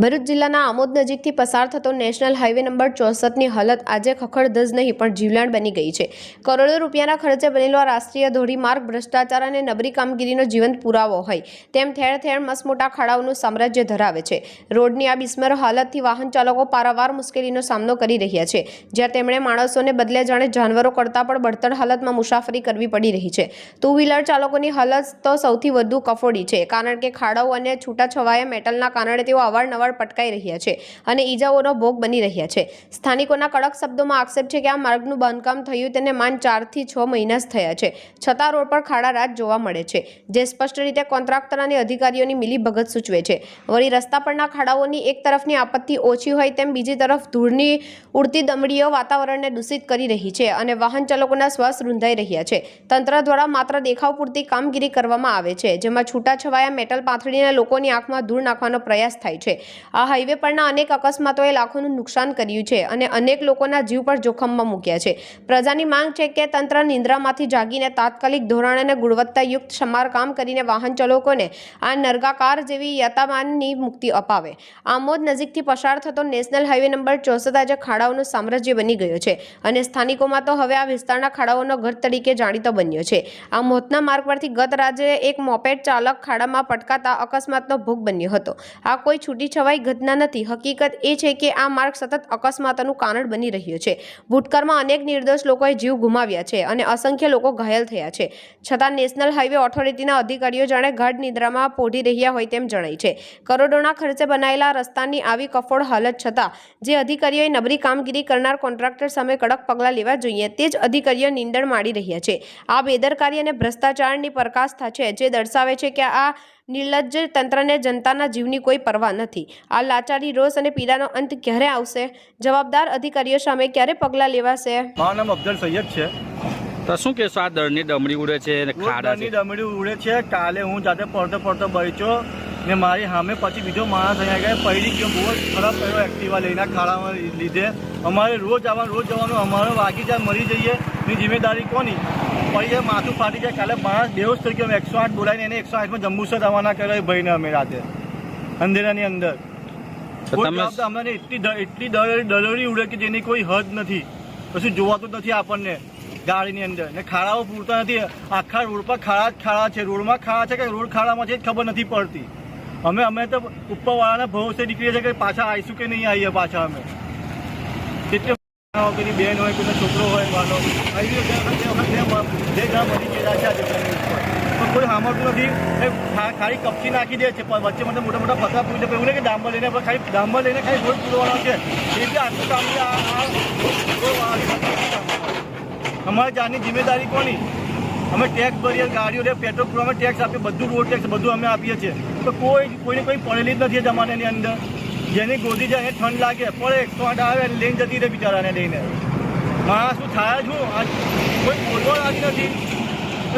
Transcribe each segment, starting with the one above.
ભરૂચ જિલ્લાના આમોદ નજીકથી પસાર થતો નેશનલ હાઈવે નંબર 64ની હાલત આજે ખખડધજ નહીં પણ જીવલેણ બની ગઈ છે। કરોડો રૂપિયાના ખર્ચે બનેલો આ રાષ્ટ્રીય ધોરીમાર્ગ ભ્રષ્ટાચાર અને નબળી કામગીરીનો જીવંત પુરાવો હોય તેમ ઠેર ઠેર મસમોટા ખાડાઓનું સામ્રાજ્ય ધરાવે છે। રોડની આ બિસ્મર હાલતથી વાહન ચાલકો પારાવાર મુશ્કેલીનો સામનો કરી રહ્યા છે, જ્યાં તેમણે માણસોને બદલે જાણે જાનવરો કરતાં પણ બળતર હાલતમાં મુસાફરી કરવી પડી રહી છે। ટુ વ્હીલર ચાલકોની હાલત તો સૌથી વધુ કફોડી છે, કારણ કે ખાડાઓ અને છૂટાછવાયા મેટલના કારણે તેઓ અવારનવાર પટકાઈ રહ્યા છે અને ઈજાઓનો ભોગ બની રહ્યા છે। સ્થાનિકોના કડક શબ્દોમાં આક્ષેપ છે કે આ માર્ગનું બાંધકામ થયું તેને માંડ 4 થી 6 મહિના જ થયા છે, છતાં રોડ પર ખાડા રાત જોવા મળે છે, જે સ્પષ્ટ રીતે કોન્ટ્રાક્ટર અને અધિકારીઓની મિલીભગત સૂચવે છે। વળી રસ્તા પરના ખાડાઓની એક તરફની આપત્તિ ઓછી હોય તેમ બીજી તરફ ધૂળની ઉડતી દમડીઓ વાતાવરણને દૂષિત કરી રહી છે અને વાહન ચાલકોના શ્વાસ રૂંધાઈ રહ્યા છે। તંત્ર દ્વારા માત્ર દેખાવ પૂરતી કામગીરી કરવામાં આવે છે, જેમાં છૂટાછવાયા મેટલ પાથરીને લોકોની આંખમાં ધૂળ નાખવાનો પ્રયાસ થાય છે। આ હાઈવે પરના અનેક અકસ્માતોએ લાખોનું નુકસાન કર્યું છે અને અનેક લોકોના જીવ પર જોખમમાં મૂક્યા છે। પ્રજાની માંગ છે કે તંત્ર નિંદ્રામાંથી જાગીને તાત્કાલિક ધોરણે અને ગુણવત્તાયુક્ત સમારકામ કરીને વાહન ચાલકોને આ નર્કાકાર જેવી યાતનાની મુક્તિ અપાવે। આમોદ નજીકથી પસાર થતો નેશનલ હાઈવે નંબર 64 આજે ખાડાઓનું સામ્રાજ્ય બની ગયો છે અને સ્થાનિકોમાં તો હવે આ વિસ્તારના ખાડાઓનો ઘર તરીકે જાણીતો બન્યો છે। આ મોતના માર્ગ પરથી ગત રાજે એક મોપેડ ચાલક ખાડામાં પટકાતા અકસ્માતનો ભોગ બન્યો હતો। આ કોઈ છૂટીછવાઈ ઘટના નથી, હકીકત એ છે કે આ માર્ગ સતત અકસ્માતોનું કારણ બની રહ્યો છે। ભૂતકાળમાં અનેક નિર્દોષ લોકોએ જીવ ગુમાવ્યા છે અને અસંખ્ય લોકો ઘાયલ થયા છે, છતાં નેશનલ હાઈવે ઓથોરિટીના અધિકારીઓ જાણે ગાઢ નિદ્રામાં પોઢી રહ્યા હોય તેમ જણાય છે। કરોડોના ખર્ચે બનાયેલા રસ્તાની આવી કફોડ હાલત છતાં જે અધિકારીઓએ નબળી કામગીરી કરનાર કોન્ટ્રાક્ટર સામે કડક પગલાં લેવા જોઈએ તે જ અધિકારીઓ નીંદણ માડી રહ્યા છે। આ બેદરકારી અને ભ્રષ્ટાચારની પરાકાષ્ઠા છે, જે દર્શાવે છે કે આ નિર્લજ્જ તંત્રને જનતાના જીવની કોઈ પરવા નથી। આ લાચારી, રોષ અને પીડાનો અંત ક્યારે આવશે? જવાબદાર અધિકારીઓ સામે ક્યારે પગલાં લેવાશે? મારું નામ અફઝલ સૈયદ છે। તો શું કહેશો, આ દળની ડમરી ઉડે છે અને ખાડાની ડમરી ઉડે છે? કાલે હું જાતે પડતો બચ્યો ને મારી સામે પછી બીજો માણસ અહીંયા ગયા પડી ગયો, બહુ જ ખરાબ કર્યો એક્ટિવા લઈને ખાડામાં લીધે। અમારે રોજ જવાનું, અમારો વાગી જાય મરી જઈએ એની જિમ્મેદારી કોની? પડી જાય, માથું ફાટી જાય। કાલે માણસ બેહોશ થઈ ગયો, 108 બોલાવીને એને 108માં જંબુસર રવાના કર્યો એ ભાઈને અમે રાતે અંધેરાની અંદર। અમને એટલી દળોરી ઉડે કે જેની કોઈ હદ નથી, કશું જોવાતું નથી આપણને ગાડીની અંદર ને ખાડાઓ પૂરતા નથી। આખા રોડ પર ખાડા છે, રોડમાં ખાડા છે કે રોડ ખાડામાં છે ખબર નથી પડતી। અમે તો ઉપરવાળાના ભરોસે નીકળીએ છીએ કે પાછા આવીશું કે નહીં આવીએ પાછા। અમે કેટલી કોઈની બેન હોય, કોઈનો છોકરો હોય, વાલો આવી બે ઘણા મરી ગયેલા છે આ જગ્યાની ઉપર, પણ કોઈ સાંભળતું નથી। ખાલી કપચી નાખી દે છે, વચ્ચે મને મોટા ફતરા પૂછે એવું નહીં કે ડામર લઈને ખાલી રોડ પૂરવાનો છે, એ બી આટલું કામ અમારી જાતની જિમ્મેદારી કોની? અમે ટેક્સ ભરીએ, ગાડીઓ પેટ્રોલ પૂરવામાં ટેક્સ આપીએ, બધું રોડ ટેક્સ બધું અમે આપીએ છીએ, તો કોઈને કોઈ પડેલી જ નથી જમાનાની અંદર। જેની ગોદી જાય એને ઠંડ લાગે પડે 108 આવે લઈને જતી રહે બિચારાને લઈને। માણસ શું થાય છું? કોઈ બોલવા રાજી નથી,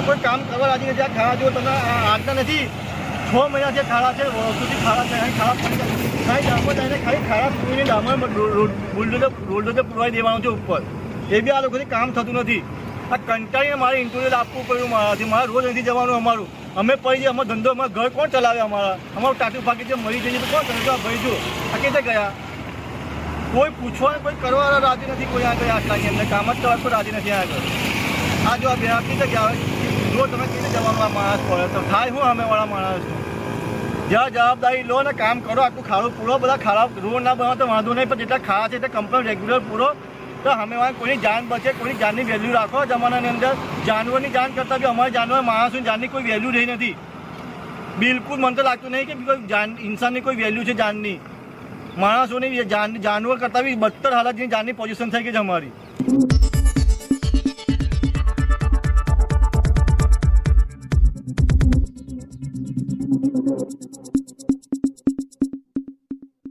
કોઈ કામ કરવા રાજી નથી। આ ખાડા જો તમે આજના નથી, 6 મહિનાથી ખાડા છે, વર્ષોથી ખાડા છે, ખાડા ડામર જઈને ખાલી ખાડા પૂરીને ડામર રોડ પુરવાઈ દેવાનું છે ઉપર, એ બી આ લોકોથી કામ થતું નથી। આ કંટાળીને મારે ઇન્ટરવ્યુ આપવું પડ્યું મારાથી, મારે રોજ નથી જવાનું અમારું। અમે પડી જઈએ, અમારો ધંધો, અમારા ઘર કોણ ચલાવે? અમારું ટાટું ફાકી છે, મરી જઈએ તો કોણ કરે? ભાઈ જો આ કેસે ગયા? કોઈ પૂછવાનું, કોઈ કરવા રાજી નથી, કોઈ આગળ આટલાની અંદર કામ જ કરવા કોઈ રાજી નથી આગળ। આ જો આ બે આપી જગ્યા જો તમે કેવી જવાનું આ માણસ પડે તો થાય હું અમેવાળા માણસનું? જ્યાં જવાબદારી લો ને કામ કરો, આટલું ખાડું પૂરો, બધા ખાડા રોડ ના બનાવો તો વાંધો નહીં, પણ જેટલા ખાડા છે તે કમ્પ્લેટ રેગ્યુલર પૂરો, તો અમે કોઈની જાન બચે, કોઈની જાનની વેલ્યુ રાખો। જમાનાની અંદર જાનવરની જાન કરતાં બી અમારી જાનવર માણસોની જાનની કોઈ વેલ્યુ રહી નથી બિલકુલ। મને તો લાગતું નહીં કે કોઈ ઇન્સાનની કોઈ વેલ્યુ છે જાનની। માણસોની જાનવર કરતાં બી બદતર હાલત જેની જાનની પોઝિશન થઈ ગઈ છે અમારી।